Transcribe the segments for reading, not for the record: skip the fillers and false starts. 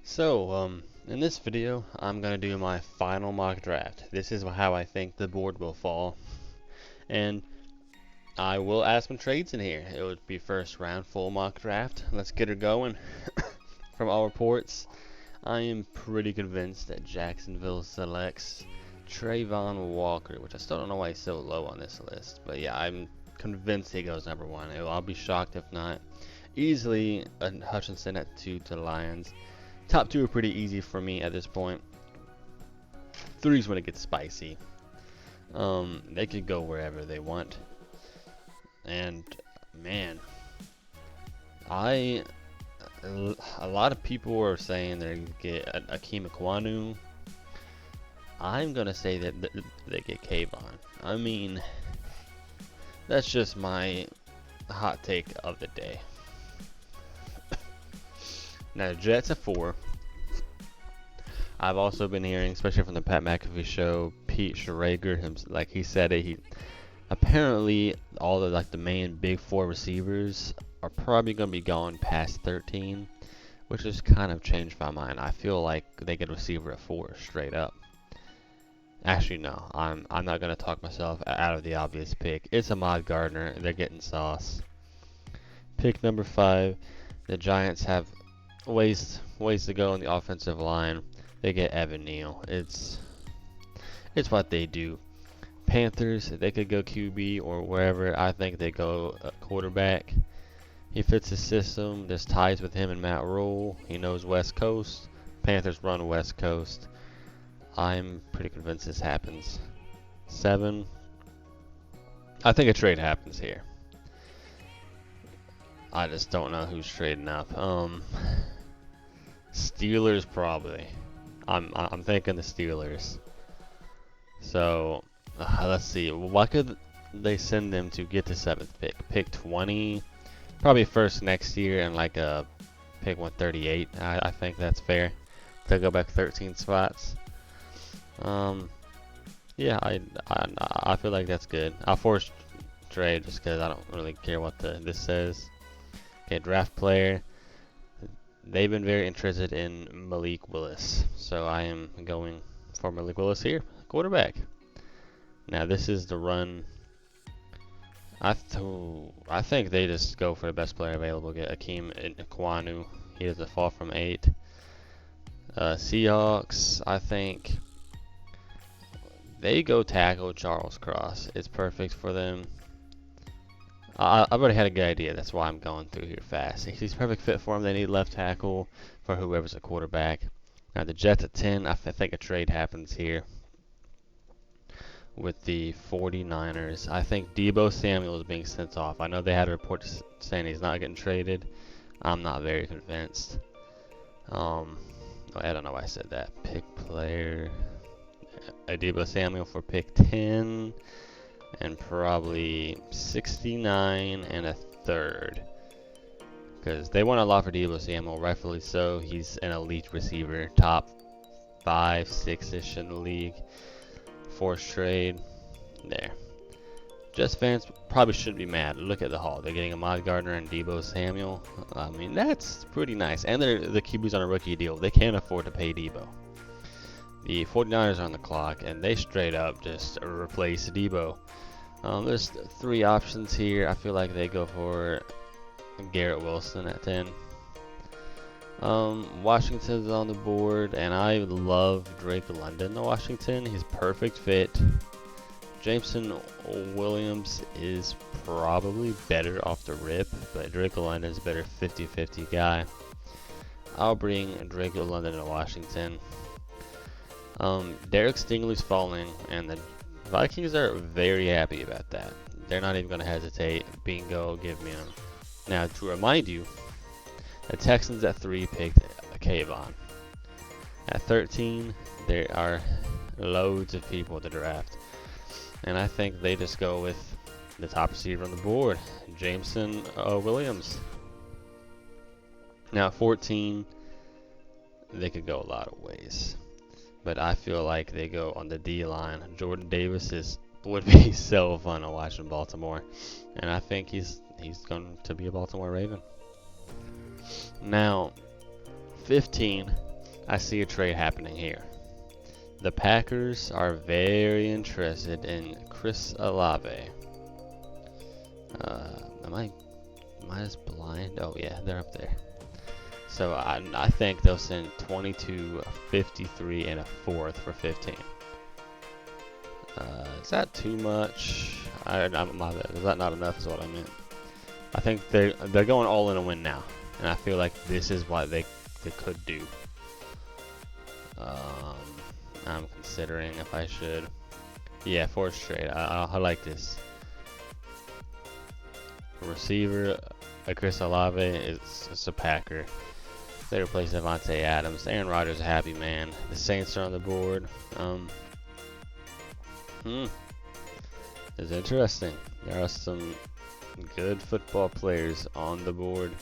In this video, I'm going to do my final mock draft. This is how I think the board will fall. And I will add some trades in here. It would be first round full mock draft. Let's get her going. From all reports, I am pretty convinced that Jacksonville selects Trayvon Walker, which I still don't know why he's so low on this list. But yeah, I'm convinced he goes number one. I'll be shocked if not. Easily Hutchinson at 2 to the Lions. Top 2 are pretty easy for me at this point. 3's when it gets spicy. They could go wherever they want. And man, a lot of people are saying they're gonna get Akeem Ekwonu. I'm gonna say that they get Kayvon. I mean, that's just my hot take of the day. Now the Jets at 4. I've also been hearing, especially from the Pat McAfee show, Pete Schrager, like he said it, he apparently all the the main big 4 receivers are probably going to be gone past 13, which has kind of changed my mind. I feel like they get a receiver at 4 straight up. Actually, no, I'm not going to talk myself out of the obvious pick. It's Ahmad Gardner. They're getting sauce. Pick number 5. The Giants have ways to go on the offensive line. They get Evan Neal. It's what they do. Panthers, they could go QB or wherever. I think they go quarterback. He fits the system. There's ties with him and Matt Rule. He knows West Coast. Panthers run West Coast. I'm pretty convinced this happens. 7. I think a trade happens here. I just don't know who's trading up. Steelers probably. I'm thinking the Steelers. So let's see. What could they send them to get the 7th pick? Pick 20, probably first next year, and like a pick 138. I think that's fair. To go back 13 spots. Yeah, I feel like that's good. I'll force trade just because I don't really care what this says. Okay, draft player. They've been very interested in Malik Willis, so I am going for Malik Willis here, quarterback. Now this is the run. I think they just go for the best player available. Get Akeem Ekwonu. He doesn't fall from 8. Seahawks. I think they go tackle Charles Cross. It's perfect for them. I've already had a good idea. That's why I'm going through here fast. He's perfect fit for them. They need left tackle for whoever's a quarterback. Now the Jets at 10. I think a trade happens here with the 49ers. I think Deebo Samuel is being sent off. I know they had a report saying he's not getting traded. I'm not very convinced. I don't know why I said that. Pick player. Deebo Samuel for pick 10. And probably 69 and a 3rd. Because they want a lot for Deebo Samuel, rightfully so. He's an elite receiver, top 5, 6-ish in the league. Forced trade. There. Jets fans probably shouldn't be mad. Look at the haul. They're getting Ahmad Gardner and Deebo Samuel. I mean, that's pretty nice. And the QB's on a rookie deal. They can't afford to pay Deebo. The 49ers are on the clock, and they straight up just replace Deebo. There's 3 options here. I feel like they go for Garrett Wilson at 10. Washington's on the board, and I love Drake London to Washington. He's perfect fit. Jameson Williams is probably better off the rip, but Drake London's a better 50-50 guy. I'll bring Drake London to Washington. Derek Stingley's falling, and the Vikings are very happy about that. They're not even going to hesitate. Bingo, give me him. Now, to remind you, the Texans at 3 picked Kayvon. At 13, there are loads of people to draft. And I think they just go with the top receiver on the board, Jameson Williams. Now, at 14, they could go a lot of ways. But I feel like they go on the D line. Jordan Davis would be so fun to watch in Baltimore, and I think he's going to be a Baltimore Raven. Now, 15, I see a trade happening here. The Packers are very interested in Chris Olave. Am I just blind? Oh yeah, they're up there. So I think they'll send 22, a 53, and a fourth for 15. Is that too much? My bad. Is that not enough? Is what I meant. I think they're going all in a win now, and I feel like this is what they could do. I'm considering if I should. Yeah, 4 straight. I like this. A receiver, Chris Olave, it's a Packer. They replace Devontae Adams. Aaron Rodgers a happy man. The Saints are on the board. It's interesting. There are some good football players on the board.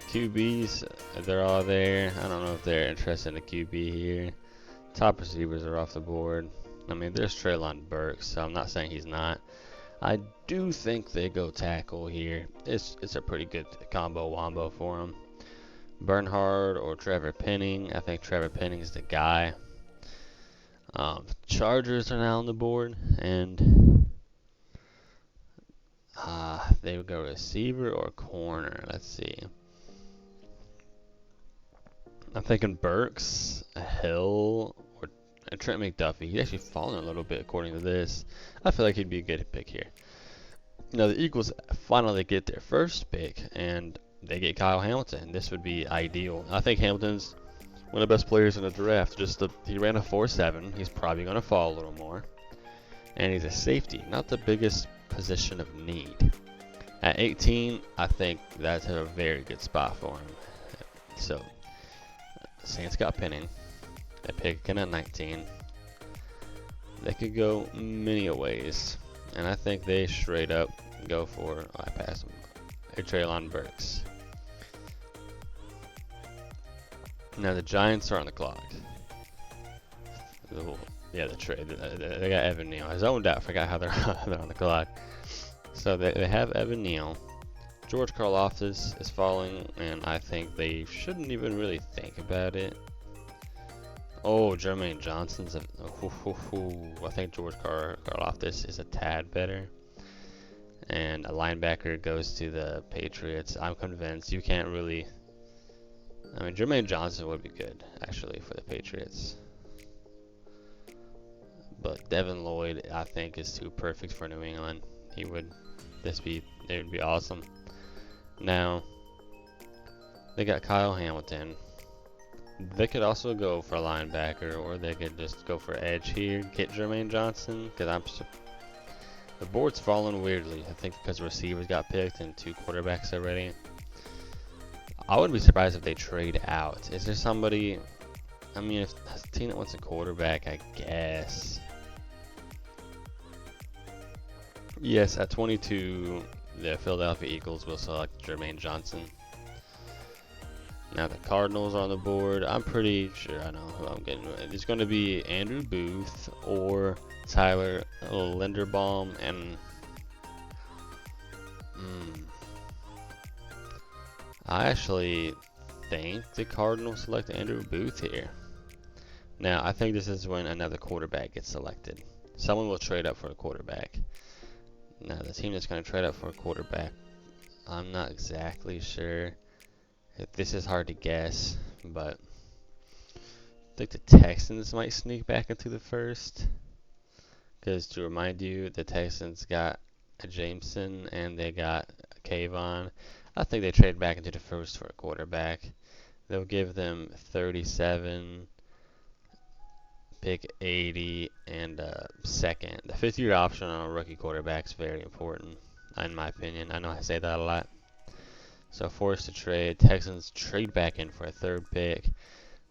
QBs, they're all there. I don't know if they're interested in a QB here. Top receivers are off the board. I mean, there's Trayvon Burks, so I'm not saying he's not. I do think they go tackle here. It's a pretty good combo wombo for them. Bernhard or Trevor Penning. I think Trevor Penning is the guy. Chargers are now on the board, and they would go receiver or corner. Let's see. I'm thinking Burks, Hill, or Trent McDuffie. He's actually fallen a little bit according to this. I feel like he'd be a good pick here. Now the Eagles finally get their first pick, and they get Kyle Hamilton. This would be ideal. I think Hamilton's one of the best players in the draft. He ran a 4.7. He's probably going to fall a little more. And he's a safety, not the biggest position of need. At 18, I think that's a very good spot for him. So, Saints got Penning. They pick again at 19. They could go many ways. And I think they straight up go for, I passed him, Trayvon Burks. Now the Giants are on the clock. Yeah, the trade. They got Evan Neal. I zoned out. Forgot how they're on the clock. So they have Evan Neal. George Karlaftis is falling, and I think they shouldn't even really think about it. Oh, Jermaine Johnson's I think George Karlaftis is a tad better. And a linebacker goes to the Patriots. I'm convinced you can't really. I mean, Jermaine Johnson would be good, actually, for the Patriots. But Devin Lloyd, I think, is too perfect for New England. It would be awesome. Now, they got Kyle Hamilton. They could also go for a linebacker, or they could just go for edge here, get Jermaine Johnson, because the board's falling weirdly. I think because receivers got picked and 2 quarterbacks already. I wouldn't be surprised if they trade out. Is there somebody? I mean, if a team that wants a quarterback, I guess. Yes, at 22, the Philadelphia Eagles will select Jermaine Johnson. Now the Cardinals are on the board. I'm pretty sure I know who I'm getting. It's going to be Andrew Booth or Tyler Linderbaum, and I actually think the Cardinals select Andrew Booth here. Now I think this is when another quarterback gets selected. Someone will trade up for a quarterback. Now the team that's going to trade up for a quarterback, I'm not exactly sure. This is hard to guess, but I think the Texans might sneak back into the first. Because to remind you, the Texans got a Jameson and they got a Kayvon. I think they trade back into the first for a quarterback. They'll give them 37, pick 80, and second. The 5th-year option on a rookie quarterback is very important, in my opinion. I know I say that a lot. So forced to trade. Texans trade back in for a 3rd pick.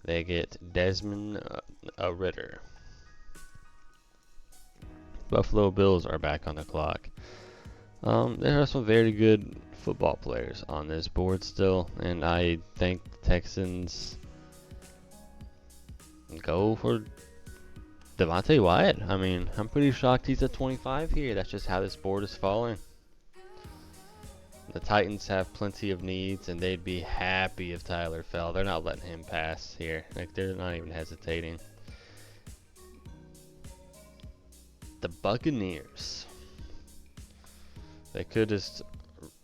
They get Desmond Ritter. Buffalo Bills are back on the clock. There are some very good football players on this board still, and I think the Texans go for Devontae Wyatt. I mean, I'm pretty shocked he's at 25 here. That's just how this board is falling. The Titans have plenty of needs, and they'd be happy if Tyler fell. They're not letting him pass here. Like, they're not even hesitating. The Buccaneers. They could just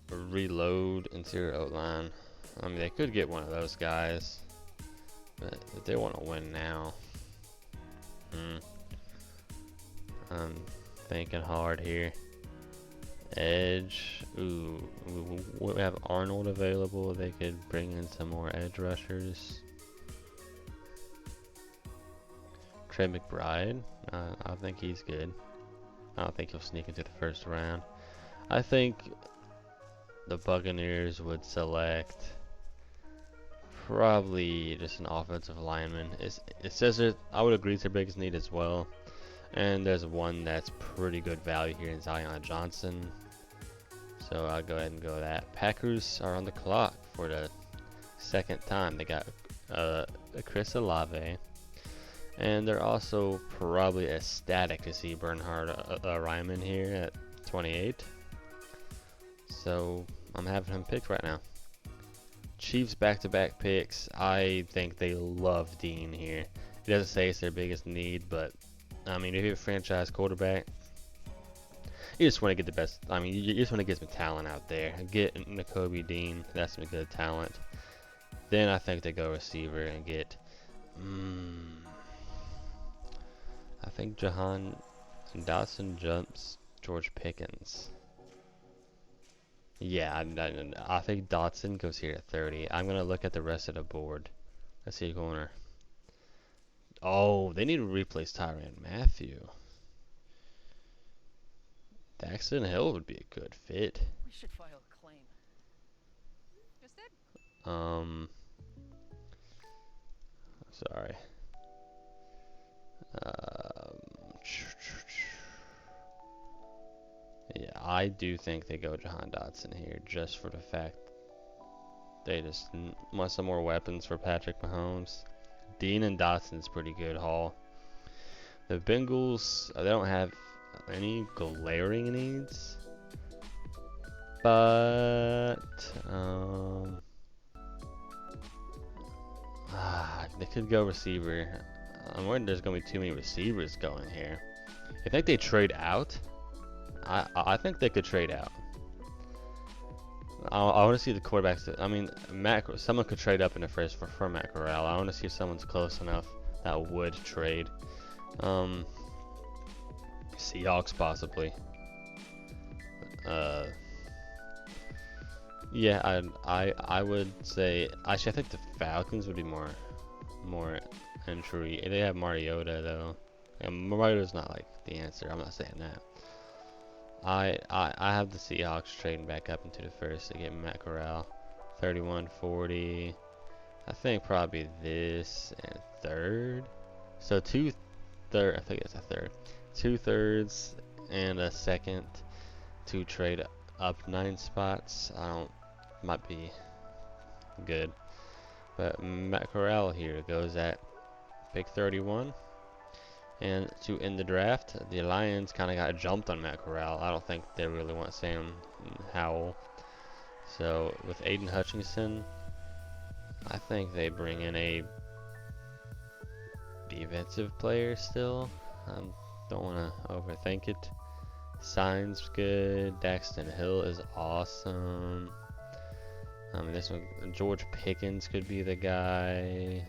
reload interior O-line. I mean, they could get one of those guys, but they want to win now. I'm thinking hard here. Edge. Ooh, we have Arnold available. They could bring in some more edge rushers. Trey McBride. I think he's good. I don't think he'll sneak into the first round. I think the Buccaneers would select probably just an offensive lineman. It says it. I would agree it's their biggest need as well. And there's one that's pretty good value here in Zion Johnson. So I'll go ahead and go with that. Packers are on the clock for the second time. They got Chris Olave. And they're also probably ecstatic to see Bernhard Ryman here at 28. So I'm having him picked right now. Chiefs back-to-back picks. I think they love Dean here. He doesn't say it's their biggest need, but I mean, if you're a franchise quarterback, you just want to get the best. I mean, you just want to get some talent out there. Get Nakobe Dean. That's some good talent. Then I think they go receiver and get. I think Jahan Dotson jumps George Pickens. Yeah, I think Dotson goes here at 30. I'm going to look at the rest of the board. Let's see, corner. Oh, they need to replace Tyrann Mathieu. Daxton Hill would be a good fit. We should file a claim. Just it? Sorry. Yeah, I do think they go Jahan Dotson here just for the fact they just want some more weapons for Patrick Mahomes. Dean and Dotson's pretty good haul. The Bengals, they don't have any glaring needs, but they could go receiver. I'm worried there's gonna be too many receivers going here. You think they trade out? I think they could trade out. I want to see the quarterbacks. I mean, someone could trade up in the first for Matt Corral. I want to see if someone's close enough that would trade. Seahawks possibly. Yeah, I would say actually I think the Falcons would be more entry. They have Mariota though. And Mariota's not like the answer. I'm not saying that. I have the Seahawks trading back up into the first to get Matt Corral. 31-40. I think probably this and third. So I think it's a third. 2/3 and a second to trade up 9 spots. Might be good. But Matt Corral here goes at pick 31. And to end the draft, the Lions kind of got jumped on Matt Corral. I don't think they really want Sam Howell. So with Aiden Hutchinson, I think they bring in a defensive player still. I don't want to overthink it. Sign's good. Daxton Hill is awesome. This one, George Pickens could be the guy.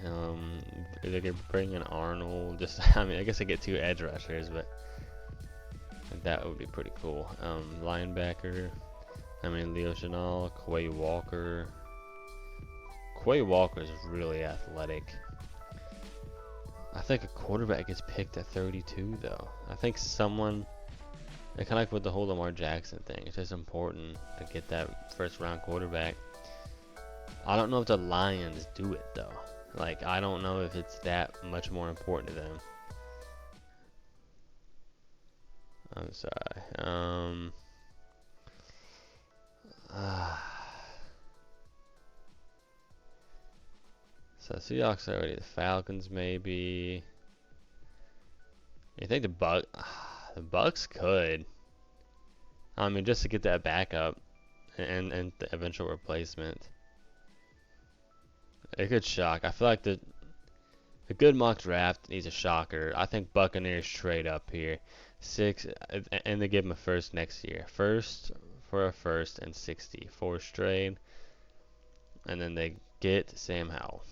They could bring in Arnold. I guess they get 2 edge rushers, but that would be pretty cool. Linebacker. Leo Chenal, Quay Walker. Quay Walker is really athletic. I think a quarterback gets picked at 32, though. I think someone. Kind of like with the whole Lamar Jackson thing. It's just important to get that first round quarterback. I don't know if the Lions do it though. Like, I don't know if it's that much more important to them. I'm sorry. So Seahawks already. The Falcons maybe. You think the Bucks could? Just to get that backup and the eventual replacement. It could shock. I feel like the good mock draft needs a shocker. I think Buccaneers trade up here, six, and they give him a first next year. First for a first and 60, fourth trade, and then they get Sam Howell.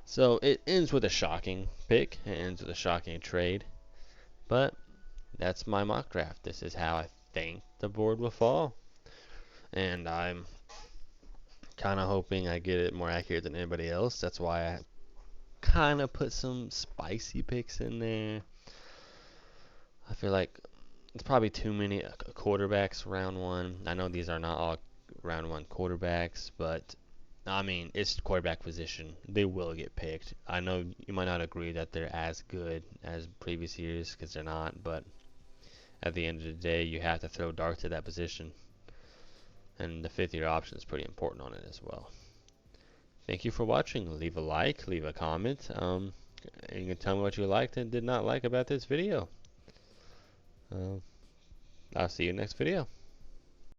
So it ends with a shocking pick. It ends with a shocking trade. But that's my mock draft. This is how I think the board will fall. And I'm kind of hoping I get it more accurate than anybody else. That's why I kind of put some spicy picks in there. I feel like it's probably too many quarterbacks round one. I know these are not all round one quarterbacks, but I mean, it's quarterback position. They will get picked. I know you might not agree that they're as good as previous years because they're not, but at the end of the day, you have to throw darts at that position. And the fifth year option is pretty important on it as well. Thank you for watching. Leave a like, leave a comment. And you can tell me what you liked and did not like about this video. I'll see you next video.